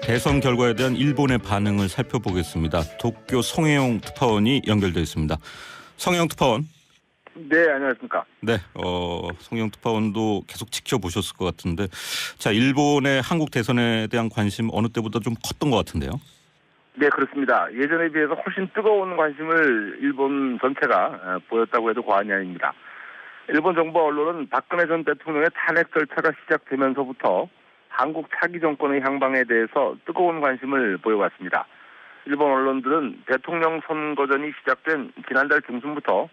대선 결과에 대한 일본의 반응을 살펴보겠습니다. 도쿄 송혜영 특파원이 연결되어 있습니다. 송혜영 특파원. 네, 안녕하십니까. 네, 송혜영 특파원도 계속 지켜보셨을 것 같은데, 자, 일본의 한국 대선에 대한 관심 어느 때보다 좀 컸던 것 같은데요. 네, 그렇습니다. 예전에 비해서 훨씬 뜨거운 관심을 일본 전체가 보였다고 해도 과언이 아닙니다. 일본 정부 언론은 박근혜 전 대통령의 탄핵 절차가 시작되면서부터 한국 차기 정권의 향방에 대해서 뜨거운 관심을 보여왔습니다. 일본 언론들은 대통령 선거전이 시작된 지난달 중순부터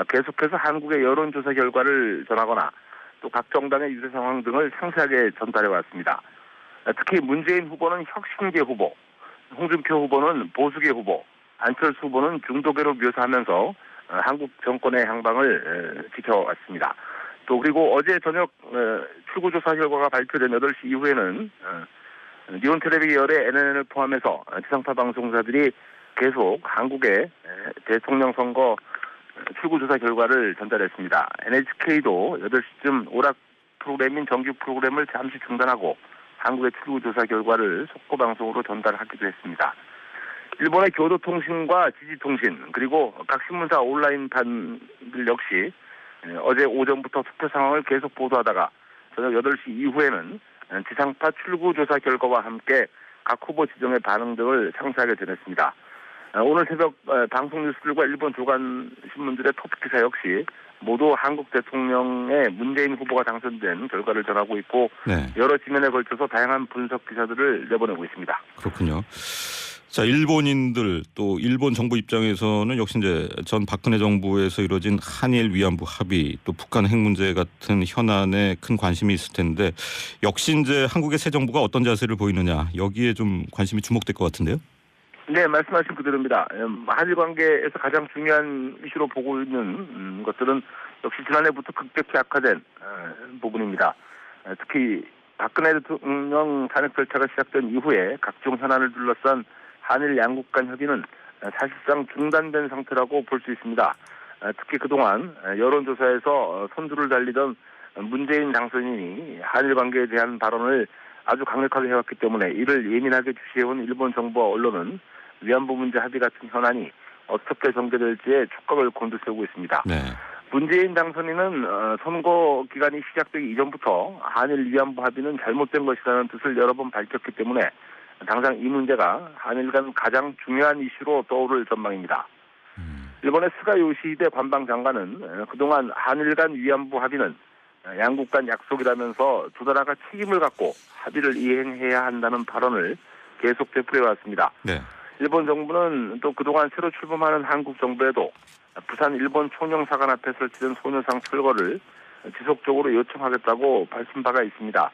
계속해서 한국의 여론조사 결과를 전하거나 또 각 정당의 유세 상황 등을 상세하게 전달해왔습니다. 특히 문재인 후보는 혁신계 후보, 홍준표 후보는 보수계 후보, 안철수 후보는 중도계로 묘사하면서 한국 정권의 향방을 지켜왔습니다. 또 그리고 어제 저녁 출구조사 결과가 발표된 8시 이후에는 니온 텔레비 열의 NNN을 포함해서 지상파 방송사들이 계속 한국의 대통령 선거 출구조사 결과를 전달했습니다. NHK도 8시쯤 오락 프로그램인 정규 프로그램을 잠시 중단하고 한국의 출구조사 결과를 속보방송으로 전달하기도 했습니다. 일본의 교도통신과 지지통신 그리고 각 신문사 온라인판들 역시 어제 오전부터 투표 상황을 계속 보도하다가 저녁 8시 이후에는 지상파 출구조사 결과와 함께 각 후보 지정의 반응 등을 상세하게 전했습니다. 오늘 새벽 방송 뉴스들과 일본 주간 신문들의 토픽 기사 역시 모두 한국 대통령의 문재인 후보가 당선된 결과를 전하고 있고 네. 여러 지면에 걸쳐서 다양한 분석 기사들을 내보내고 있습니다. 그렇군요. 자, 일본인들 또 일본 정부 입장에서는 역시 이제 전 박근혜 정부에서 이루어진 한일 위안부 합의 또 북한 핵 문제 같은 현안에 큰 관심이 있을 텐데 역시 이제 한국의 새 정부가 어떤 자세를 보이느냐 여기에 좀 관심이 주목될 것 같은데요. 네, 말씀하신 그대로입니다. 한일 관계에서 가장 중요한 이슈로 보고 있는 것들은 역시 지난해부터 급격히 악화된 부분입니다. 특히 박근혜 대통령 탄핵 절차가 시작된 이후에 각종 현안을 둘러싼 한일 양국 간 협의는 사실상 중단된 상태라고 볼 수 있습니다. 특히 그동안 여론조사에서 선두를 달리던 문재인 당선인이 한일 관계에 대한 발언을 아주 강력하게 해왔기 때문에 이를 예민하게 주시해온 일본 정부와 언론은 위안부 문제 합의 같은 현안이 어떻게 전개될지에 촉각을 곤두세우고 있습니다. 네. 문재인 당선인은 선거 기간이 시작되기 이전부터 한일 위안부 합의는 잘못된 것이라는 뜻을 여러 번 밝혔기 때문에 당장 이 문제가 한일 간 가장 중요한 이슈로 떠오를 전망입니다. 일본의 스가 요시히데 관방장관은 그동안 한일 간 위안부 합의는 양국 간 약속이라면서 두 나라가 책임을 갖고 합의를 이행해야 한다는 발언을 계속 되풀이해왔습니다. 네. 일본 정부는 또 그동안 새로 출범하는 한국 정부에도 부산 일본 총영사관 앞에 설치된 소녀상 철거를 지속적으로 요청하겠다고 밝힌 바가 있습니다.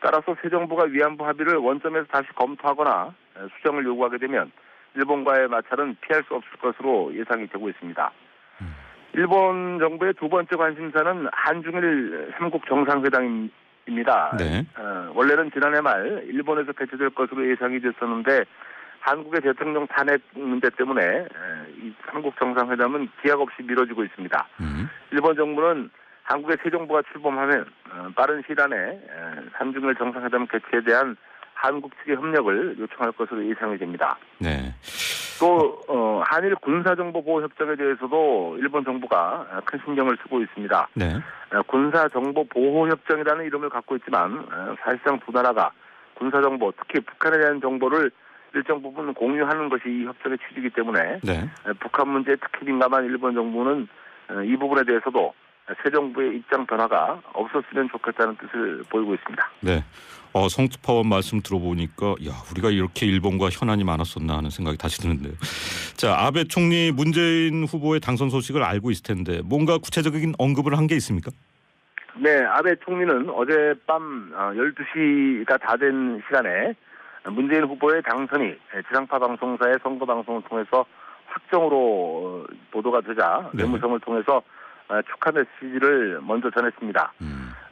따라서 새 정부가 위안부 합의를 원점에서 다시 검토하거나 수정을 요구하게 되면 일본과의 마찰은 피할 수 없을 것으로 예상이 되고 있습니다. 일본 정부의 두 번째 관심사는 한중일 3국 정상회담입니다. 네. 원래는 지난해 말 일본에서 개최될 것으로 예상이 됐었는데 한국의 대통령 탄핵 문제 때문에 이 한국 정상회담은 기약 없이 미뤄지고 있습니다. 일본 정부는 한국의 새 정부가 출범하면 빠른 시일 안에 한중일 정상회담 개최에 대한 한국 측의 협력을 요청할 것으로 예상이 됩니다. 네. 또 한일 군사정보보호협정에 대해서도 일본 정부가 큰 신경을 쓰고 있습니다. 네. 군사정보보호협정이라는 이름을 갖고 있지만 사실상 두 나라가 군사정보, 특히 북한에 대한 정보를 일정 부분 공유하는 것이 이 협정의 취지이기 때문에 네. 북한 문제에 특히 민감한 일본 정부는 이 부분에 대해서도 새 정부의 입장 변화가 없었으면 좋겠다는 뜻을 보이고 있습니다. 네. 송 특파원 말씀 들어보니까 야 우리가 이렇게 일본과 현안이 많았었나 하는 생각이 다시 드는데요. 자, 아베 총리 문재인 후보의 당선 소식을 알고 있을 텐데 뭔가 구체적인 언급을 한 게 있습니까? 네, 아베 총리는 어젯밤 12시가 다 된 시간에 문재인 후보의 당선이 지상파 방송사의 선거 방송을 통해서 확정으로 보도가 되자 네. 외무성을 통해서 축하 메시지를 먼저 전했습니다.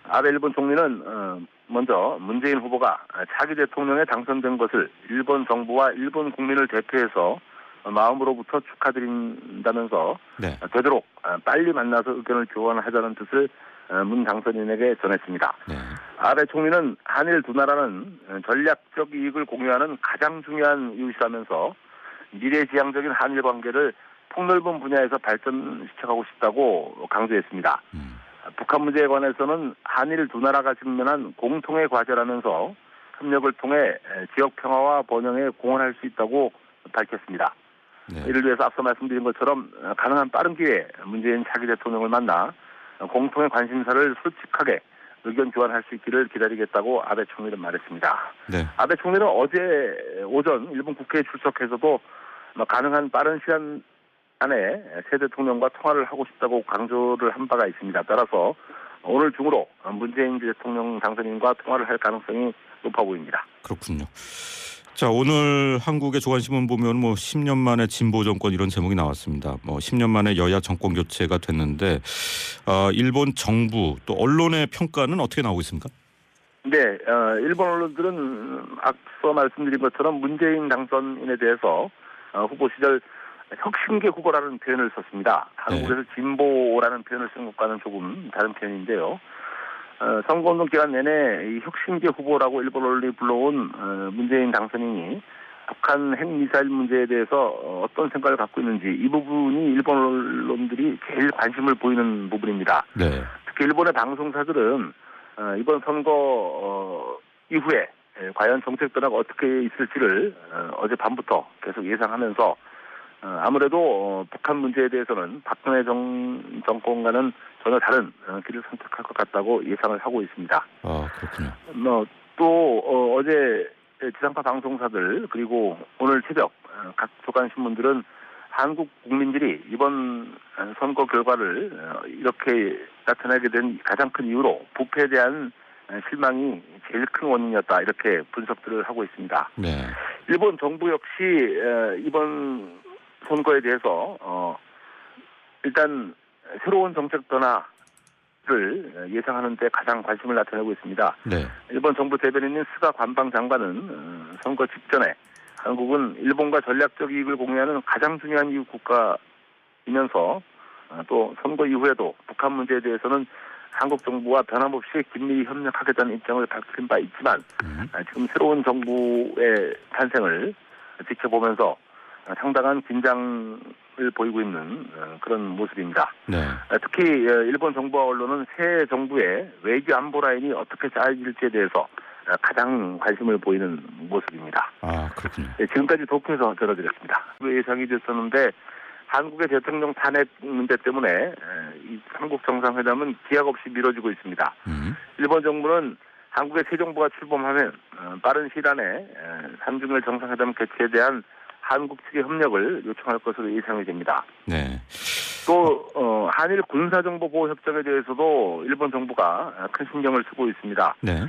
아베 일본 총리는 먼저 문재인 후보가 차기 대통령에 당선된 것을 일본 정부와 일본 국민을 대표해서 마음으로부터 축하드린다면서 네. 되도록 빨리 만나서 의견을 교환하자는 뜻을 문 당선인에게 전했습니다. 네. 아베 총리는 한일 두 나라는 전략적 이익을 공유하는 가장 중요한 이웃이라면서 미래지향적인 한일 관계를 폭넓은 분야에서 발전시켜가고 싶다고 강조했습니다. 북한 문제에 관해서는 한일 두 나라가 직면한 공통의 과제라면서 협력을 통해 지역 평화와 번영에 공헌할 수 있다고 밝혔습니다. 네. 이를 위해서 앞서 말씀드린 것처럼 가능한 빠른 기회에 문재인 차기 대통령을 만나 공통의 관심사를 솔직하게 의견 교환할 수 있기를 기다리겠다고 아베 총리는 말했습니다. 네. 아베 총리는 어제 오전 일본 국회에 출석해서도 가능한 빠른 시간 안에 새 대통령과 통화를 하고 싶다고 강조를 한 바가 있습니다. 따라서 오늘 중으로 문재인 대통령 당선인과 통화를 할 가능성이 높아 보입니다. 그렇군요. 자, 오늘 한국의 조간신문 보면 10년 만에 진보 정권 이런 제목이 나왔습니다. 10년 만에 여야 정권 교체가 됐는데 일본 정부 또 언론의 평가는 어떻게 나오고 있습니까? 네, 일본 언론들은 앞서 말씀드린 것처럼 문재인 당선인에 대해서 후보 시절 혁신계 후보라는 표현을 썼습니다. 한국에서 진보라는 표현을 쓴 것과는 조금 다른 표현인데요. 선거운동 기간 내내 이 혁신계 후보라고 일본 언론이 불러온 문재인 당선인이 북한 핵미사일 문제에 대해서 어떤 생각을 갖고 있는지 이 부분이 일본 언론들이 제일 관심을 보이는 부분입니다. 네. 특히 일본의 방송사들은 이번 선거 이후에 과연 정책 변화가 어떻게 있을지를 어제 밤부터 계속 예상하면서 아무래도 북한 문제에 대해서는 박근혜 정권과는 전혀 다른 길을 선택할 것 같다고 예상을 하고 있습니다. 아, 그렇군요. 또 어제 지상파 방송사들 그리고 오늘 새벽 각 조간 신문들은 한국 국민들이 이번 선거 결과를 이렇게 나타나게 된 가장 큰 이유로 부패에 대한 실망이 제일 큰 원인이었다 이렇게 분석들을 하고 있습니다. 네. 일본 정부 역시 이번 선거에 대해서 일단 새로운 정책 변화를 예상하는 데 가장 관심을 나타내고 있습니다. 네. 일본 정부 대변인인 스가 관방장관은 선거 직전에 한국은 일본과 전략적 이익을 공유하는 가장 중요한 이웃 국가이면서 또 선거 이후에도 북한 문제에 대해서는 한국 정부와 변함없이 긴밀히 협력하겠다는 입장을 밝힌 바 있지만 지금 새로운 정부의 탄생을 지켜보면서 상당한 긴장을 보이고 있는 그런 모습입니다. 네. 특히 일본 정부와 언론은 새 정부의 외교 안보 라인이 어떻게 짜여질지에 대해서 가장 관심을 보이는 모습입니다. 아, 그렇군요. 네, 지금까지 도쿄에서 전해드렸습니다. 예상이 됐었는데 한국의 대통령 탄핵 문제 때문에 이 한국 정상회담은 기약 없이 미뤄지고 있습니다. 일본 정부는 한국의 새 정부가 출범하면 빠른 시일 안에 한중일 정상회담 개최에 대한 한국 측의 협력을 요청할 것으로 예상이 됩니다. 네. 또 한일 군사정보보호협정에 대해서도 일본 정부가 큰 신경을 쓰고 있습니다. 네.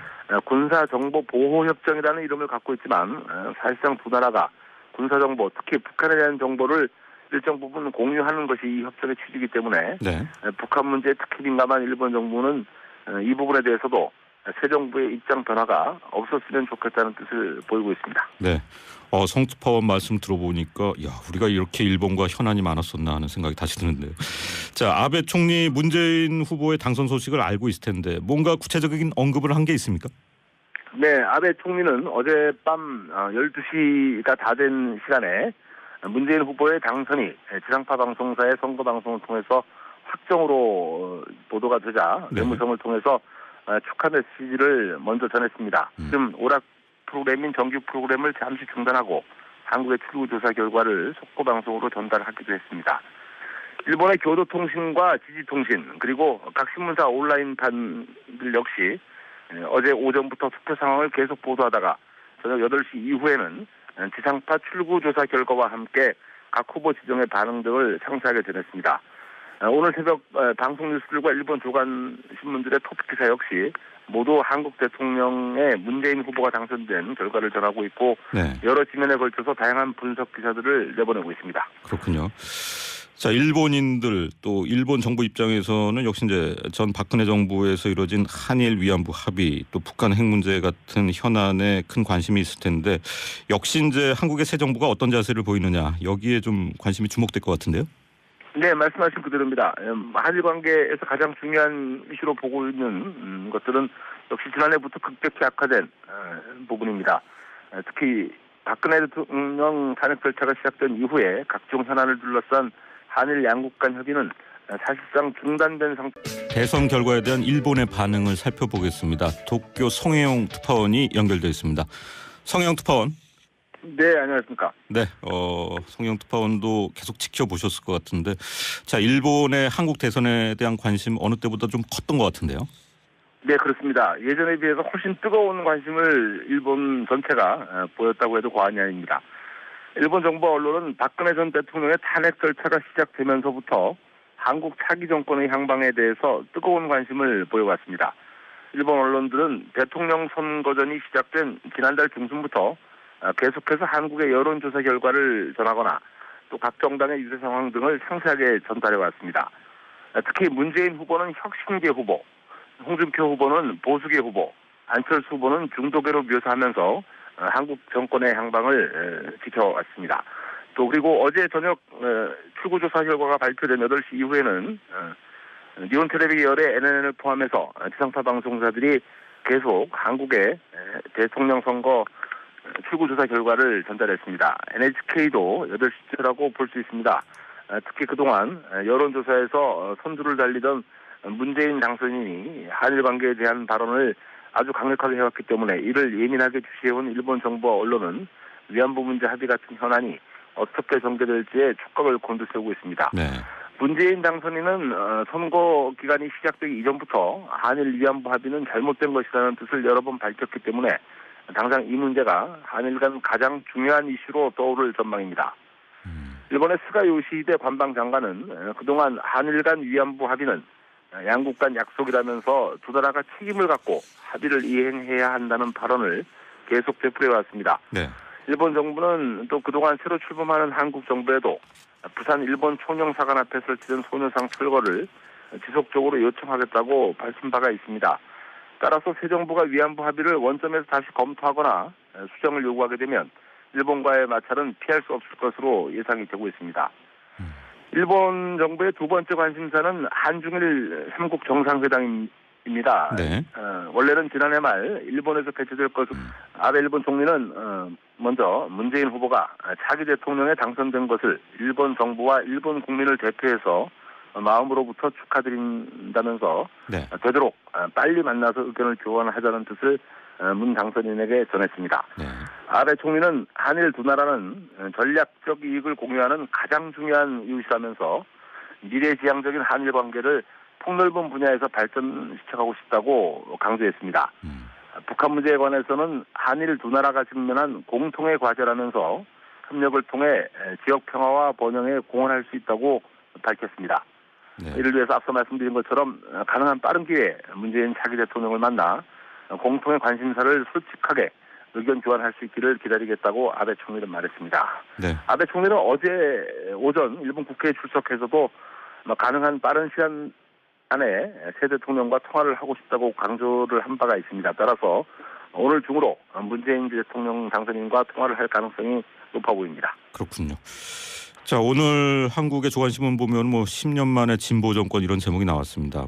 군사정보보호협정이라는 이름을 갖고 있지만 사실상 두 나라가 군사정보, 특히 북한에 대한 정보를 일정 부분 공유하는 것이 이 협정의 취지이기 때문에 네. 북한 문제에 특히 민감한 일본 정부는 이 부분에 대해서도 새 정부의 입장 변화가 없었으면 좋겠다는 뜻을 보이고 있습니다. 네. 성투파원 말씀 들어보니까 우리가 이렇게 일본과 현안이 많았었나 하는 생각이 다시 드는데요. 자, 아베 총리 문재인 후보의 당선 소식을 알고 있을 텐데 뭔가 구체적인 언급을 한 게 있습니까? 네, 아베 총리는 어젯밤 12시가 다 된 시간에 문재인 후보의 당선이 지상파 방송사의 선거 방송을 통해서 확정으로 보도가 되자 네. 외무성을 통해서 축하 메시지를 먼저 전했습니다. 지금 오락 프로그램인 정규 프로그램을 잠시 중단하고 한국의 출구조사 결과를 속보 방송으로 전달하기도 했습니다. 일본의 교도통신과 지지통신 그리고 각 신문사 온라인판들 역시 어제 오전부터 투표 상황을 계속 보도하다가 저녁 8시 이후에는 지상파 출구조사 결과와 함께 각 후보 지정의 반응 등을 상세하게 전했습니다. 오늘 새벽 방송 뉴스들과 일본 조간 신문들의 토픽 기사 역시 모두 한국 대통령의 문재인 후보가 당선된 결과를 전하고 있고 네. 여러 지면에 걸쳐서 다양한 분석 기사들을 내보내고 있습니다. 그렇군요. 자, 일본인들 또 일본 정부 입장에서는 역시 이제 전 박근혜 정부에서 이루어진 한일 위안부 합의 또 북한 핵 문제 같은 현안에 큰 관심이 있을 텐데 역시 이제 한국의 새 정부가 어떤 자세를 보이느냐 여기에 좀 관심이 주목될 것 같은데요. 네, 말씀하신 그대로입니다. 한일 관계에서 가장 중요한 이슈로 보고 있는 것들은 역시 지난해부터 급격히 악화된 부분입니다. 특히 박근혜 대통령 탄핵 절차가 시작된 이후에 각종 현안을 둘러싼 한일 양국 간 협의는 사실상 중단된 상태. 대선 결과에 대한 일본의 반응을 살펴보겠습니다. 도쿄 송혜영 특파원이 연결되어 있습니다. 송혜영 특파원. 네, 안녕하십니까. 네, 송혜영 특파원도 계속 지켜보셨을 것 같은데, 자, 일본의 한국 대선에 대한 관심 어느 때보다 좀 컸던 것 같은데요. 네, 그렇습니다. 예전에 비해서 훨씬 뜨거운 관심을 일본 전체가 보였다고 해도 과언이 아닙니다. 일본 정부 언론은 박근혜 전 대통령의 탄핵 절차가 시작되면서부터 한국 차기 정권의 향방에 대해서 뜨거운 관심을 보여왔습니다. 일본 언론들은 대통령 선거전이 시작된 지난달 중순부터 계속해서 한국의 여론조사 결과를 전하거나 또 각 정당의 유세 상황 등을 상세하게 전달해왔습니다. 특히 문재인 후보는 혁신계 후보, 홍준표 후보는 보수계 후보, 안철수 후보는 중도계로 묘사하면서 한국 정권의 향방을 지켜왔습니다. 또 그리고 어제 저녁 출구조사 결과가 발표된 8시 이후에는 니온 텔레비 계열의 NNN을 포함해서 지상파 방송사들이 계속 한국의 대통령 선거 출구조사 결과를 전달했습니다. NHK도 8시째라고 볼 수 있습니다. 특히 그동안 여론조사에서 선두를 달리던 문재인 당선인이 한일 관계에 대한 발언을 아주 강력하게 해왔기 때문에 이를 예민하게 주시해온 일본 정부와 언론은 위안부 문제 합의 같은 현안이 어떻게 전개될지에 촉각을 곤두세우고 있습니다. 네. 문재인 당선인은 선거 기간이 시작되기 이전부터 한일 위안부 합의는 잘못된 것이라는 뜻을 여러 번 밝혔기 때문에 당장 이 문제가 한일 간 가장 중요한 이슈로 떠오를 전망입니다. 일본의 스가 요시히데 관방장관은 그동안 한일 간 위안부 합의는 양국 간 약속이라면서 두 나라가 책임을 갖고 합의를 이행해야 한다는 발언을 계속 되풀이해왔습니다. 네. 일본 정부는 또 그동안 새로 출범하는 한국 정부에도 부산 일본 총영사관 앞에 설치된 소녀상 철거를 지속적으로 요청하겠다고 밝힌 바가 있습니다. 따라서 새 정부가 위안부 합의를 원점에서 다시 검토하거나 수정을 요구하게 되면 일본과의 마찰은 피할 수 없을 것으로 예상이 되고 있습니다. 일본 정부의 두 번째 관심사는 한중일 3국 정상회담입니다. 네. 원래는 지난해 말 일본에서 개최될 것으로 아베 일본 총리는 먼저 문재인 후보가 차기 대통령에 당선된 것을 일본 정부와 일본 국민을 대표해서 마음으로부터 축하드린다면서 네. 되도록 빨리 만나서 의견을 교환하자는 뜻을 문 당선인에게 전했습니다. 네. 아베 총리는 한일 두 나라는 전략적 이익을 공유하는 가장 중요한 이웃이라면서 미래지향적인 한일 관계를 폭넓은 분야에서 발전시켜가고 싶다고 강조했습니다. 북한 문제에 관해서는 한일 두 나라가 직면한 공통의 과제라면서 협력을 통해 지역 평화와 번영에 공헌할 수 있다고 밝혔습니다. 네. 이를 위해서 앞서 말씀드린 것처럼 가능한 빠른 기회에 문재인 차기 대통령을 만나 공통의 관심사를 솔직하게 의견 교환할 수 있기를 기다리겠다고 아베 총리는 말했습니다. 네. 아베 총리는 어제 오전 일본 국회에 출석해서도 가능한 빠른 시간 안에 새 대통령과 통화를 하고 싶다고 강조를 한 바가 있습니다. 따라서 오늘 중으로 문재인 대통령 당선인과 통화를 할 가능성이 높아 보입니다. 그렇군요. 자, 오늘 한국의 조간신문 보면 10년 만에 진보 정권 이런 제목이 나왔습니다.